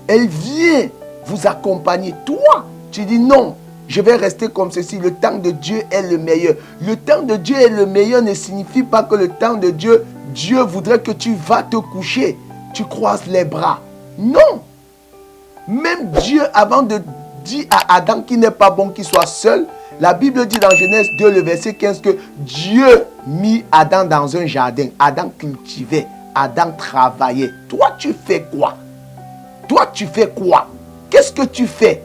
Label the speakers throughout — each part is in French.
Speaker 1: Elle vient vous accompagner. Toi, tu dis non, je vais rester comme ceci. Le temps de Dieu est le meilleur. Le temps de Dieu est le meilleur ne signifie pas que le temps de Dieu, Dieu voudrait que tu vas te coucher. Tu croises les bras. Non. Même Dieu, avant de dire à Adam qu'il n'est pas bon qu'il soit seul, la Bible dit dans Genèse 2, le verset 15, que Dieu mit Adam dans un jardin. Adam cultivait, Adam travaillait. Toi, tu fais quoi? Toi, tu fais quoi? Qu'est-ce que tu fais?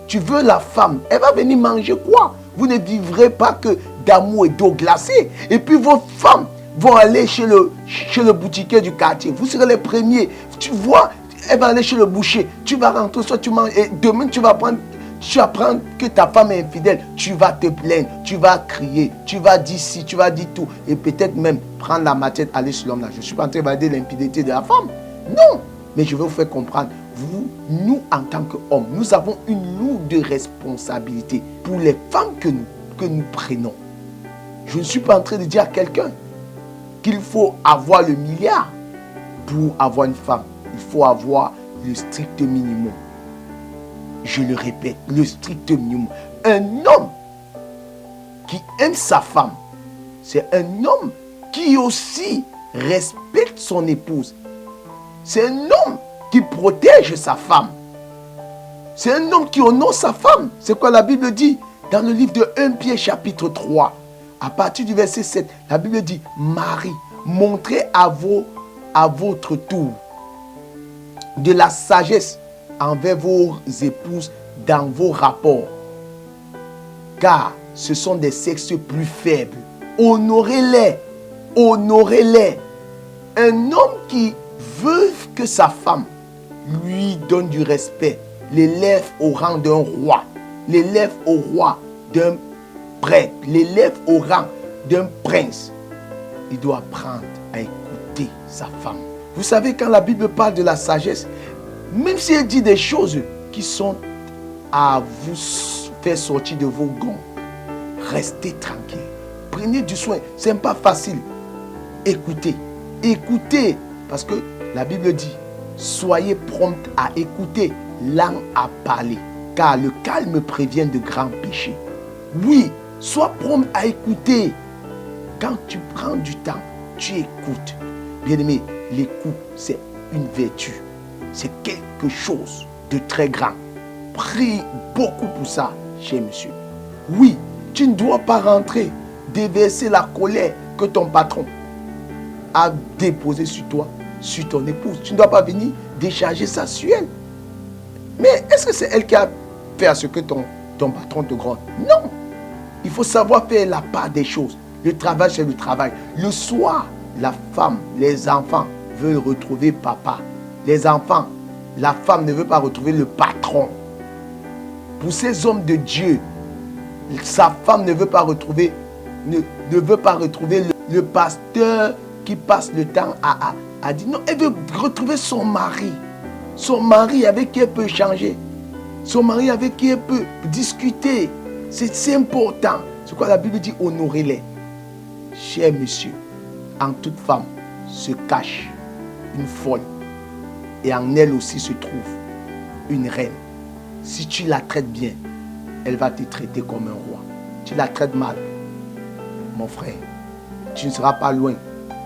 Speaker 1: Tu veux la femme, elle va venir manger quoi? Vous ne vivrez pas que d'amour et d'eau glacée. Et puis vos femmes vont aller chez le boutiquier du quartier. Vous serez les premiers. Tu vois, elle va aller chez le boucher. Tu vas rentrer, soit tu manges. Et demain, tu apprends que ta femme est infidèle. Tu vas te plaindre, tu vas crier, tu vas dire ci, tu vas dire tout. Et peut-être même prendre la machette, aller sur l'homme là. Je ne suis pas en train de dire l'impudicité de la femme. Non. Mais je vais vous faire comprendre. Nous, en tant qu'hommes, nous avons une lourde responsabilité pour les femmes que nous prenons. Je ne suis pas en train de dire à quelqu'un qu'il faut avoir le milliard pour avoir une femme. Il faut avoir le strict minimum. Je le répète, le strict minimum. Un homme qui aime sa femme, c'est un homme qui aussi respecte son épouse. C'est un homme qui protège sa femme. C'est un homme qui honore sa femme. C'est quoi la Bible dit dans le livre de 1 Pierre chapitre 3. À partir du verset 7, la Bible dit, Marie, montrez à votre tour de la sagesse envers vos épouses dans vos rapports. Car ce sont des sexes plus faibles. Honorez-les. Honorez-les. Un homme qui veut que sa femme lui donne du respect, l'élève au rang d'un roi, l'élève au roi d'un prêtre, l'élève au rang d'un prince. Il doit apprendre à écouter sa femme. Vous savez, quand la Bible parle de la sagesse, même si elle dit des choses qui sont à vous faire sortir de vos gonds, restez tranquille. Prenez du soin. Ce n'est pas facile. Écoutez. Écoutez. Parce que la Bible dit, soyez prompt à écouter, lent à parler, car le calme prévient de grands péchés. Oui, sois prompt à écouter. Quand tu prends du temps, tu écoutes. Bien-aimé, l'écoute, c'est une vertu. C'est quelque chose de très grand. Prie beaucoup pour ça, cher monsieur. Oui, tu ne dois pas rentrer, déverser la colère que ton patron a déposée sur toi, sur ton épouse. Tu ne dois pas venir décharger ça sur elle. Mais est-ce que c'est elle qui a fait à ce que ton patron te gronde? Non. Il faut savoir faire la part des choses. Le travail, c'est le travail. Le soir, la femme, les enfants veulent retrouver papa. Les enfants, la femme ne veut pas retrouver le patron. Pour ces hommes de Dieu, sa femme ne veut pas retrouver, le pasteur qui passe le temps à dire non, elle veut retrouver son mari. Son mari avec qui elle peut échanger. Son mari avec qui elle peut discuter. C'est important. C'est quoi la Bible dit? Honorez-les. Cher monsieur, en toute femme se cache une folle. Et en elle aussi se trouve une reine. Si tu la traites bien, elle va te traiter comme un roi. Tu la traites mal, mon frère, tu ne seras pas loin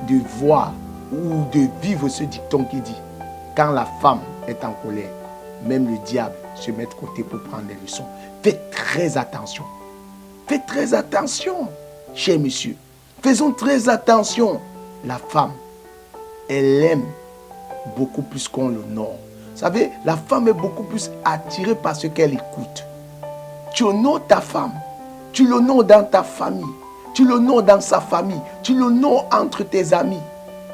Speaker 1: de voir ou de vivre ce dicton qui dit, quand la femme est en colère, même le diable se met de côté pour prendre les leçons. Faites très attention. Faites très attention, cher monsieur. Faisons très attention. La femme, elle aime beaucoup plus qu'on l'honore. Vous savez, la femme est beaucoup plus attirée par ce qu'elle écoute. Tu honores ta femme. Tu l'honores dans ta famille. Tu l'honores dans sa famille. Tu l'honores entre tes amis.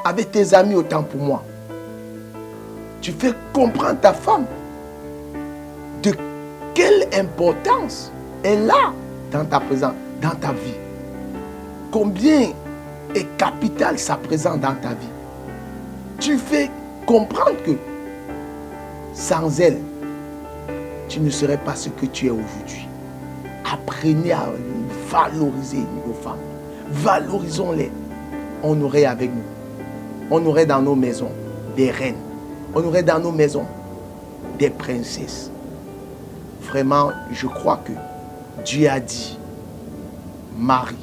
Speaker 1: Avec tes amis, autant pour moi. Tu fais comprendre ta femme de quelle importance elle a dans ta présence, dans ta vie. Combien est capital sa présence dans ta vie. Tu fais comprendre que sans elle, tu ne serais pas ce que tu es aujourd'hui. Apprenez à valoriser nos femmes. Valorisons-les. On aurait avec nous. On aurait dans nos maisons des reines. On aurait dans nos maisons des princesses. Vraiment, je crois que Dieu a dit, Marie,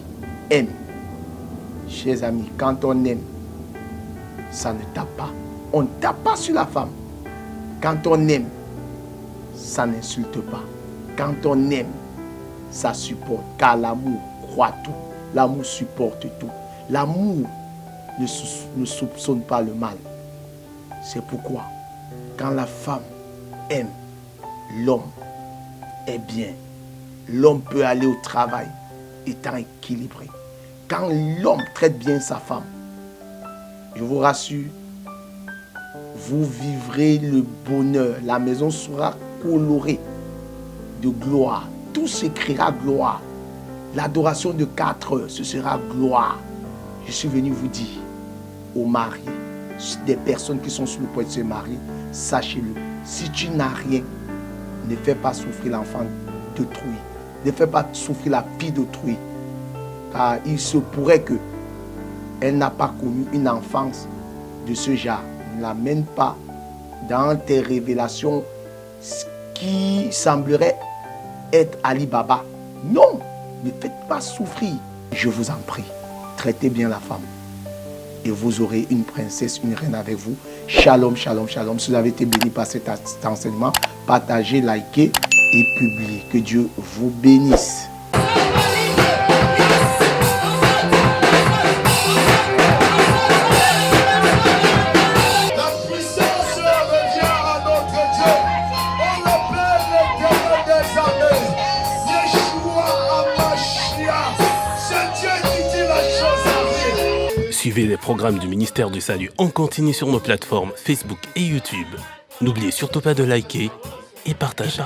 Speaker 1: aime. Chers amis, quand on aime, ça ne tape pas. On ne tape pas sur la femme. Quand on aime, ça n'insulte pas. Quand on aime, ça supporte. Car l'amour croit tout. L'amour supporte tout. L'amour ne soupçonne pas le mal. C'est pourquoi, quand la femme aime, l'homme est bien. L'homme peut aller au travail étant équilibré. Quand l'homme traite bien sa femme, je vous rassure, vous vivrez le bonheur. La maison sera colorée de gloire. Tout s'écrira gloire. L'adoration de 4 heures, ce sera gloire. Je suis venu vous dire, aux mariés, des personnes qui sont sur le point de se marier, sachez-le, si tu n'as rien, ne fais pas souffrir l'enfant d'autrui. Ne fais pas souffrir la fille d'autrui. Car il se pourrait que elle n'a pas connu une enfance de ce genre. Ne l'amène pas dans tes révélations qui sembleraient être Ali Baba. Non, ne faites pas souffrir. Je vous en prie, traitez bien la femme. Et vous aurez une princesse, une reine avec vous. Shalom, shalom, shalom. Si vous avez été béni par cet enseignement, partagez, likez et publiez. Que Dieu vous bénisse.
Speaker 2: Suivez les programmes du ministère du Salut en continu sur nos plateformes Facebook et YouTube. N'oubliez surtout pas de liker et partager.